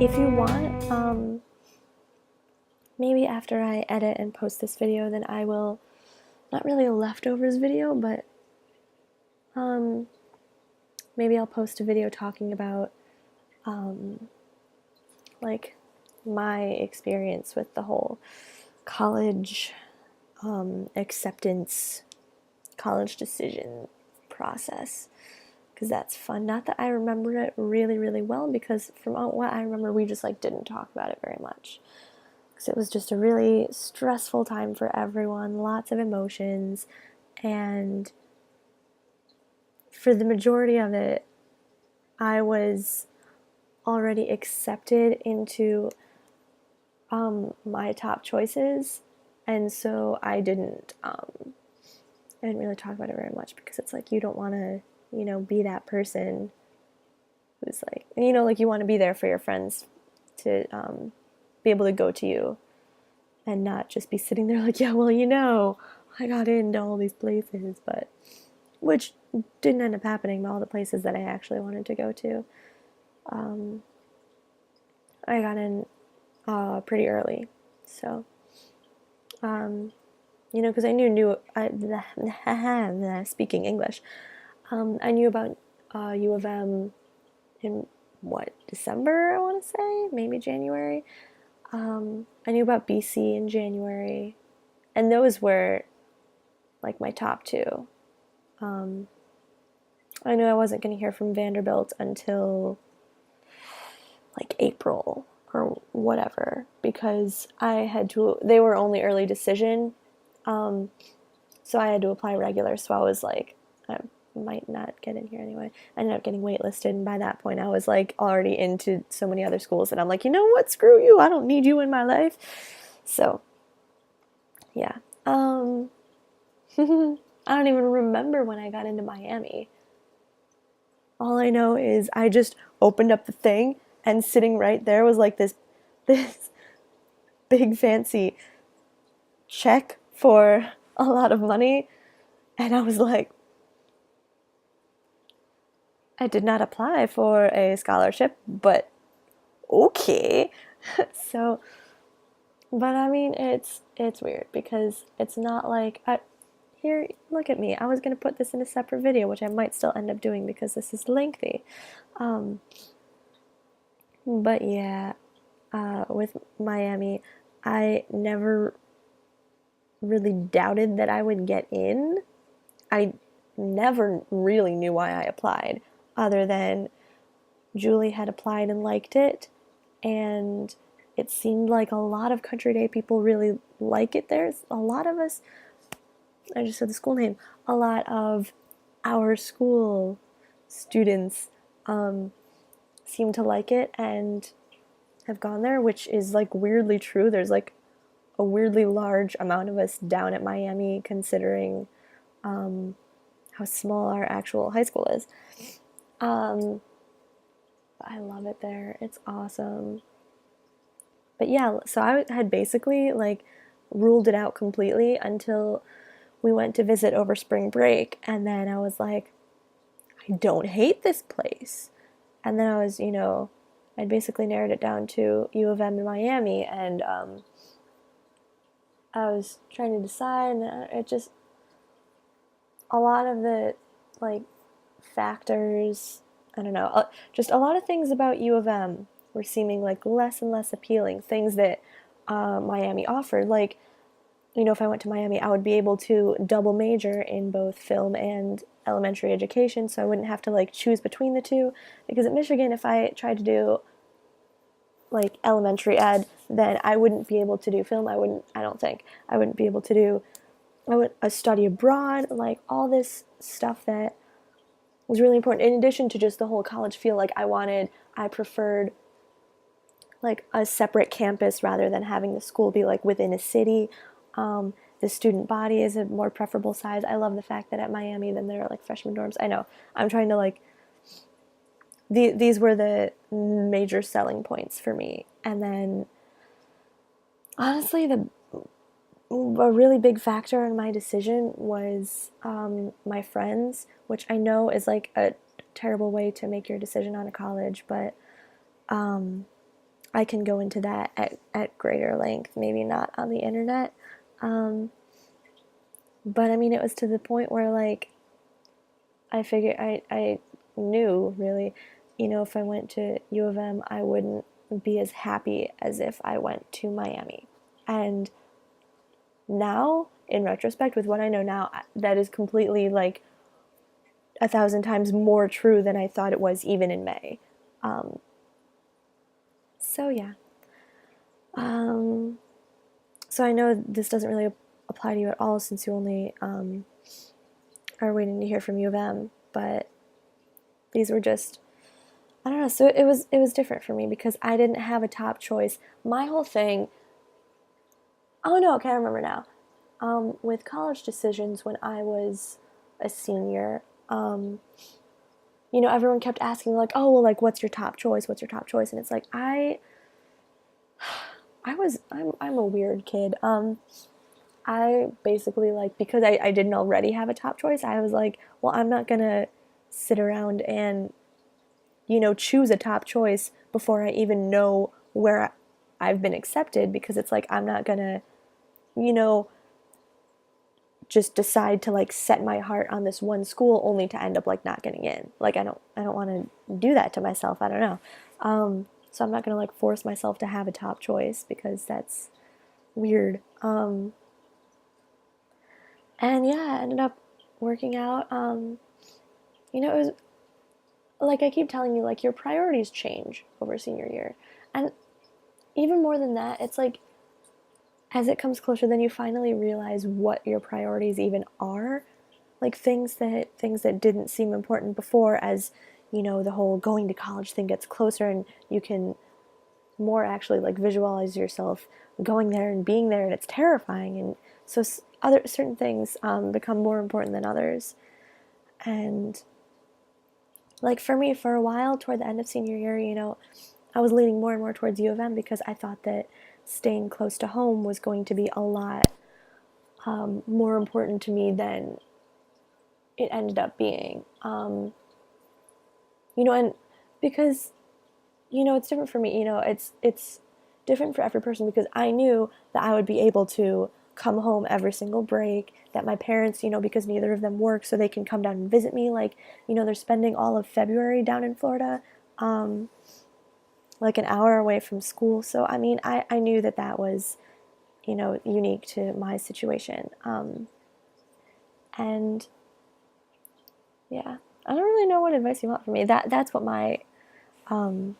If you want, maybe after I edit and post this video, then I will, not really a leftovers video, but um, maybe I'll post a video talking about like my experience with the whole college acceptance, college decision process, because that's fun. Not that I remember it really, really well, because from what I remember, we just like didn't talk about it very much. Because it was just a really stressful time for everyone, lots of emotions, and for the majority of it, I was already accepted into my top choices, and so I didn't really talk about it very much, because it's like you don't want to, be that person who's like, like you want to be there for your friends to be able to go to you and not just be sitting there like, yeah, well, I got into all these places, but which didn't end up happening. All the places that I actually wanted to go to, I got in pretty early, so because I speaking English, I knew about U of M in December, I want to say, maybe January. I knew about BC in January, and those were like my top two. I knew I wasn't going to hear from Vanderbilt until like April or whatever, because they were only early decision, so I had to apply regular, so I was like, I might not get in here anyway. I ended up getting waitlisted, and by that point I was like already into so many other schools, and I'm like, you know what, screw you, I don't need you in my life. So yeah. I don't even remember when I got into Miami. All I know is I just opened up the thing, and sitting right there was like this big fancy check for a lot of money, and I was like, I did not apply for a scholarship, but okay. So, but I mean, it's weird, because it's not like here, look at me. I was gonna put this in a separate video, which I might still end up doing because this is lengthy. Um, but yeah, with Miami, I never really doubted that I would get in. I never really knew why I applied, other than Julie had applied and liked it, and it seemed like a lot of Country Day people really like it. There's a lot of us, I just said the school name, a lot of our school students seem to like it and have gone there, which is like weirdly true. There's like a weirdly large amount of us down at Miami, considering how small our actual high school is. I love it there. It's awesome. But yeah, so I had basically like ruled it out completely until we went to visit over spring break, and then I was like, I don't hate this place. And then I'd basically narrowed it down to U of M in Miami, and I was trying to decide, and it just, a lot of the like factors, I don't know, just a lot of things about U of M were seeming like less and less appealing. Things that Miami offered, like, if I went to Miami, I would be able to double major in both film and elementary education, so I wouldn't have to like choose between the two. Because at Michigan, if I tried to do like elementary ed, then I wouldn't be able to do film. I don't think I wouldn't be able to do, I would study abroad, like all this stuff that was really important. In addition to just the whole college feel, like I preferred like a separate campus rather than having the school be like within a city. The student body is a more preferable size. I love the fact that at Miami, then there are like freshman dorms. I know I'm trying to like, these were the major selling points for me. And then honestly, a really big factor in my decision was my friends, which I know is like a terrible way to make your decision on a college, but I can go into that at greater length, maybe not on the internet. Um, but I mean, it was to the point where like I knew really, if I went to U of M, I wouldn't be as happy as if I went to Miami. And now, in retrospect, with what I know now, that is completely like 1,000 times more true than I thought it was even in May. Um, so yeah. Um, so I know this doesn't really apply to you at all since you only are waiting to hear from U of M, but these were just, I don't know. So it was different for me because I didn't have a top choice. My whole thing. Oh no, okay, I remember now. With college decisions when I was a senior, everyone kept asking like, "Oh, well, like, what's your top choice? What's your top choice?" And it's like I'm a weird kid. I basically like because I didn't already have a top choice. I was like, well, I'm not gonna sit around and choose a top choice before I even know where I've been accepted because it's like I'm not gonna, you know, just decide to like set my heart on this one school only to end up like not getting in. Like I don't want to do that to myself. I don't know. So I'm not gonna like force myself to have a top choice because that's weird. And yeah, I ended up working out. It was like I keep telling you, like your priorities change over senior year, and even more than that, it's like as it comes closer, then you finally realize what your priorities even are. Like things that didn't seem important before, as the whole going to college thing gets closer, and you can more actually like visualize yourself going there and being there, and it's terrifying. And so other certain things become more important than others. And like for me, for a while, toward the end of senior year, I was leaning more and more towards U of M because I thought that staying close to home was going to be a lot more important to me than it ended up being. And because it's different for me. It's different for every person because I knew that I would be able to come home every single break. That my parents, because neither of them work, so they can come down and visit me. Like, they're spending all of February down in Florida, like an hour away from school. So I mean, I knew that was, unique to my situation. And yeah, I don't really know what advice you want from me. That's what my um,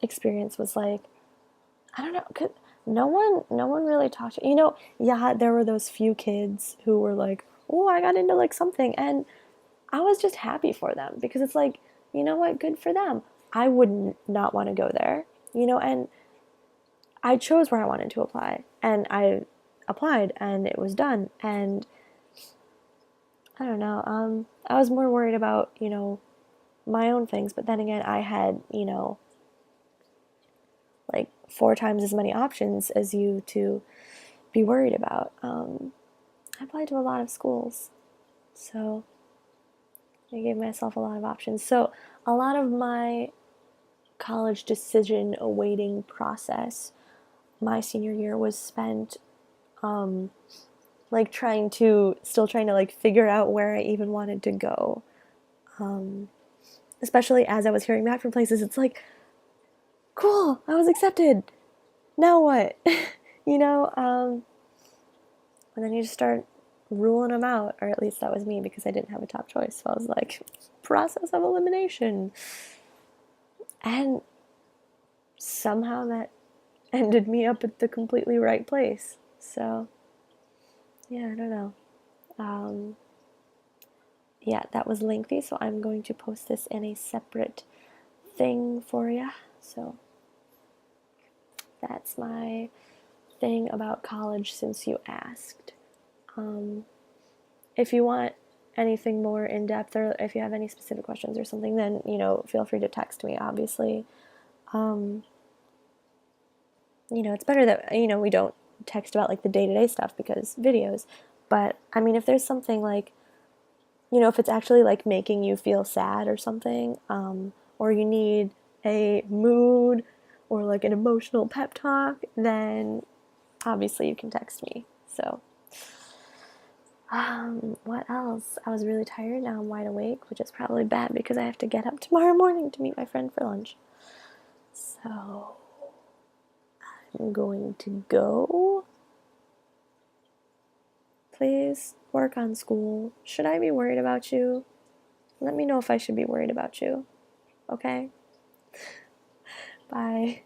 experience was like. I don't know. No one really talked to Yeah, there were those few kids who were like, "Oh, I got into like something," and I was just happy for them because it's like, you know what, good for them. I would not want to go there, and I chose where I wanted to apply, and I applied, and it was done, and I don't know. I was more worried about my own things, but then again, I had like 4 times as many options as you to be worried about. I applied to a lot of schools, so I gave myself a lot of options. So a lot of my college decision awaiting process, my senior year was spent um, like still trying to like figure out where I even wanted to go. Um, Especially as I was hearing back from places, it's like, cool, I was accepted. Now what? you know, um, and then you just start ruling them out, or at least that was me because I didn't have a top choice. So I was like, process of elimination. And somehow that ended me up at the completely right place. So, yeah, I don't know. Um, yeah, that was lengthy, so I'm going to post this in a separate thing for you. So, that's my thing about college since you asked. Um, if you want anything more in depth, or if you have any specific questions or something, then feel free to text me. Obviously, um, it's better that we don't text about like the day-to-day stuff because videos. But I mean, if there's something like if it's actually like making you feel sad or something, or you need a mood or like an emotional pep talk, then obviously you can text me. So, what else? I was really tired. Now I'm wide awake, which is probably bad because I have to get up tomorrow morning to meet my friend for lunch. So, I'm going to go. Please work on school. Should I be worried about you? Let me know if I should be worried about you. Okay? Bye.